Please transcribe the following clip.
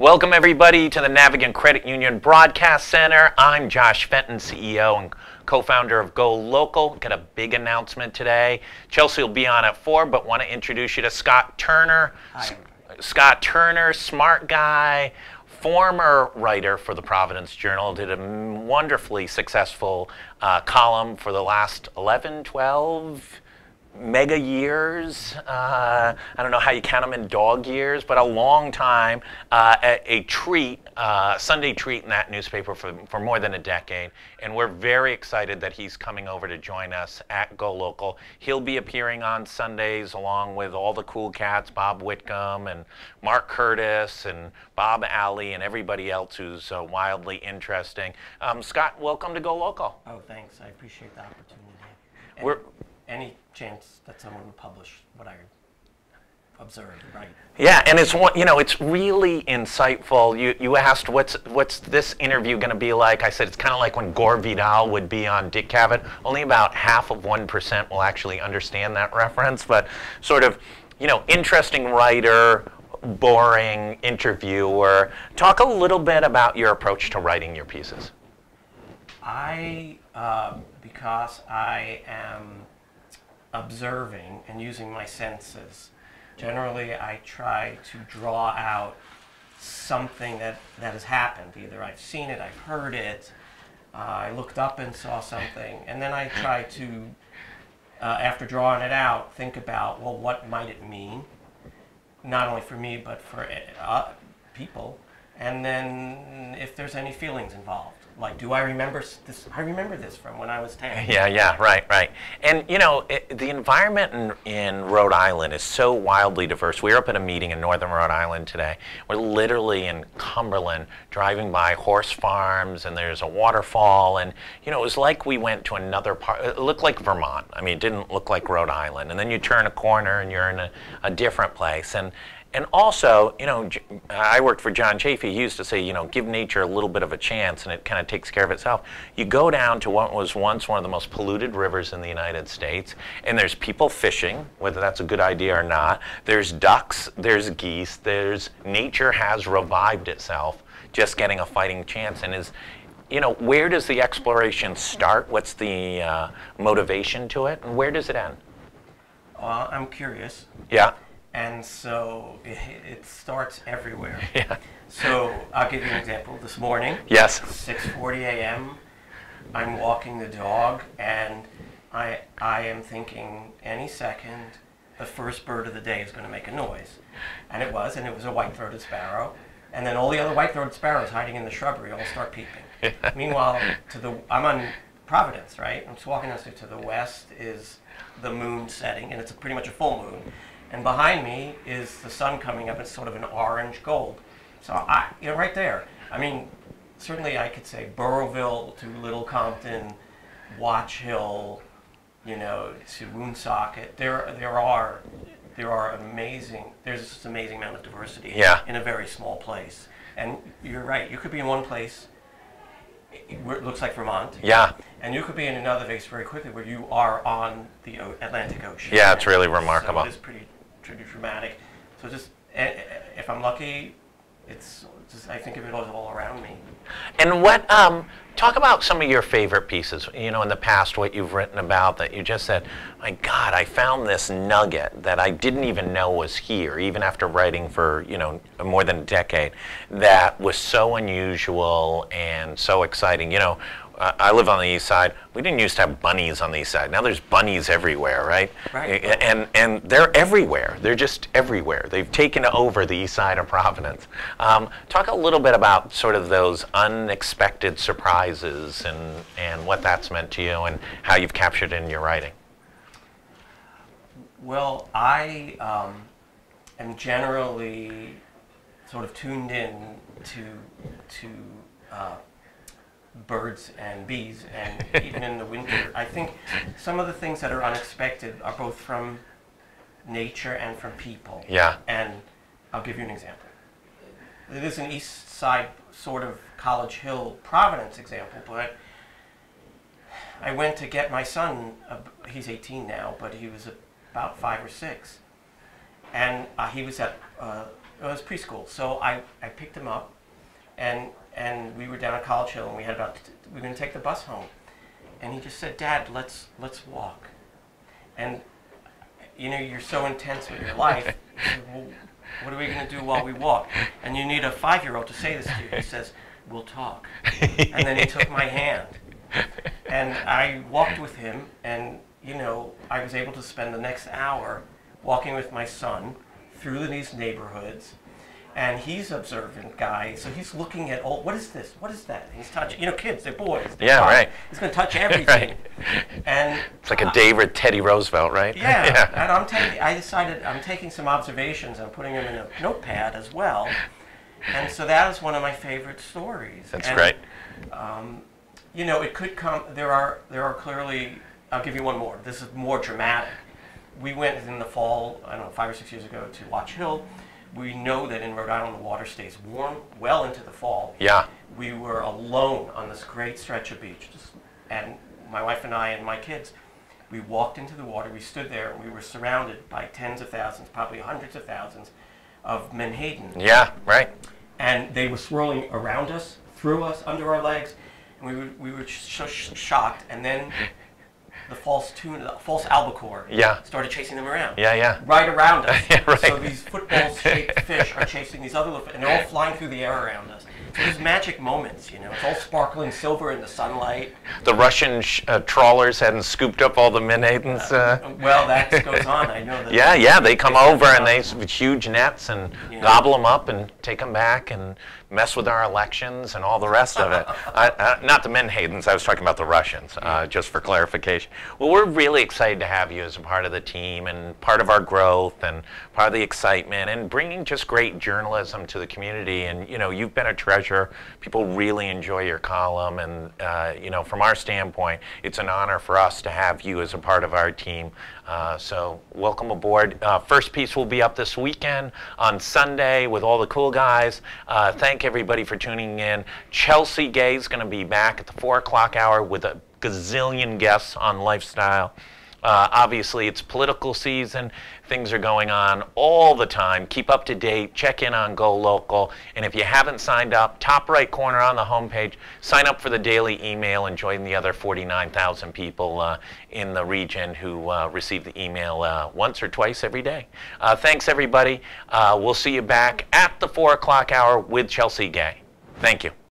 Welcome everybody to the Navigant Credit Union Broadcast Center. I'm Josh Fenton, CEO and co-founder of GoLocal. Got a big announcement today. Chelsea will be on at 4, but want to introduce you to Scott Turner. Hi. Scott Turner, smart guy, former writer for the Providence Journal, did a wonderfully successful column for the last 11, 12 mega years. I don't know how you count them in dog years, but a long time, a treat, Sunday treat in that newspaper for more than a decade. And we're very excited that he's coming over to join us at GoLocal. He'll be appearing on Sundays along with all the cool cats, Bob Whitcomb and Mark Curtis and Bob Alley and everybody else who's wildly interesting. Scott, welcome to GoLocal. Oh, thanks. I appreciate the opportunity. Any chance that someone would publish what I observed, right? Yeah, and it's it's really insightful. You asked what's this interview going to be like? I said it's kind of like when Gore Vidal would be on Dick Cavett. Only about 1% will actually understand that reference, but sort of, interesting writer, boring interviewer. Talk a little bit about your approach to writing your pieces. Because I am observing and using my senses, generally I try to draw out something that has happened. Either I've seen it, I've heard it, I looked up and saw something, and then I try to, after drawing it out, think about, well, what might it mean? Not only for me, but for people. And then if there's any feelings involved. Like, do I remember this? I remember this from when I was 10. Yeah, right. And, the environment in Rhode Island is so wildly diverse. We were up at a meeting in northern Rhode Island today. We're literally in Cumberland driving by horse farms, and there's a waterfall. And, it was like we went to another part. It looked like Vermont. I mean, it didn't look like Rhode Island. And then you turn a corner, and you're in a different place. And also, I worked for John Chafee. He used to say, give nature a little bit of a chance and it kind of takes care of itself. You go down to what was once one of the most polluted rivers in the United States, and there's people fishing, whether that's a good idea or not. There's ducks, there's geese, nature has revived itself, just getting a fighting chance. And where does the exploration start? What's the motivation to it? And where does it end? I'm curious. Yeah. And so it starts everywhere. Yeah. So I'll give you an example. This morning, yes, 6:40 a.m., I'm walking the dog, and I am thinking any second the first bird of the day is going to make a noise. And it was a white-throated sparrow. And then all the other white-throated sparrows hiding in the shrubbery all start peeping. Yeah. Meanwhile, I'm on Providence, right? I'm just walking down the street. To the west is the moon setting, and it's pretty much a full moon. And behind me is the sun coming up. It's sort of an orange gold. So right there. I mean, certainly I could say Burrowville to Little Compton, Watch Hill, to Woonsocket. There's this amazing amount of diversity in a very small place. And you're right. You could be in one place where it looks like Vermont. Yeah. And you could be in another place very quickly where you are on the Atlantic Ocean. Yeah, it's really remarkable. So it is pretty dramatic. So just, if I'm lucky, I think of it all around me. And talk about some of your favorite pieces, in the past, what you've written about that you just said, my God, I found this nugget that I didn't even know was here, even after writing for, more than a decade, that was so unusual and so exciting. I live on the east side. We didn't used to have bunnies on the east side. Now there's bunnies everywhere, right? Right. And they're everywhere. They're just everywhere. They've taken over the east side of Providence. Talk a little bit about sort of those unexpected surprises and what that's meant to you and how you've captured it in your writing. Well, I am generally sort of tuned in to birds and bees, and even in the winter. I think some of the things that are unexpected are both from nature and from people. Yeah. And I'll give you an example. It is an east side sort of College Hill, Providence example, but I went to get my son, he's 18 now, but he was about 5 or 6. and he was at it was preschool. So I picked him up, and we were down at College Hill, and we were going to take the bus home, and he just said, "Dad, let's walk." And you know, you're so intense with your life. You say, well, what are we going to do while we walk? And you need a 5-year-old to say this to you. He says, "We'll talk." And then he took my hand, and I walked with him, and you know, I was able to spend the next hour walking with my son through these neighborhoods. And he's an observant guy, so he's looking at, oh, what is this? What is that? And he's touching, you know, kids, they're boys. Yeah, right. He's going to touch everything. Right. And it's like a David Teddy Roosevelt, right? Yeah. And I decided I'm taking some observations and putting them in a notepad as well. And so that is one of my favorite stories. That's great. You know, it could come. There are clearly. I'll give you one more. This is more dramatic. We went in the fall, I don't know, 5 or 6 years ago to Watch Hill. We know that in Rhode Island the water stays warm well into the fall. Yeah. We were alone on this great stretch of beach, and my wife and I and my kids, we walked into the water, we stood there, and we were surrounded by tens of thousands, probably hundreds of thousands, of menhaden. Yeah, right. And they were swirling around us, through us, under our legs, and we were shocked, and then the false albacore started chasing them around. Yeah, yeah. Right around us. Yeah, right. So these football-shaped fish are chasing these other little fish, and they're all flying through the air around us. So these magic moments, you know, it's all sparkling silver in the sunlight. The Russian trawlers hadn't scooped up all the menhadens. Well, that goes on. I know that. Yeah, they come over and they with huge nets and gobble them up and take them back and mess with our elections and all the rest of it. Not the menhadens, I was talking about the Russians, just for clarification. Well, we're really excited to have you as a part of the team and part of our growth and part of the excitement and bringing just great journalism to the community. And, you know, you've been a treasure. People really enjoy your column. And, you know, from our standpoint, it's an honor for us to have you as a part of our team. So welcome aboard. First piece will be up this weekend on Sunday with all the cool guys. Thank everybody for tuning in. Chelsea Gay is going to be back at the 4 o'clock hour with a gazillion guests on lifestyle. Obviously, it's political season. Things are going on all the time. Keep up to date. Check in on GoLocal. And if you haven't signed up, top right corner on the homepage, sign up for the daily email and join the other 49,000 people in the region who receive the email once or twice every day. Thanks, everybody. We'll see you back at the 4 o'clock hour with Chelsea Gay. Thank you.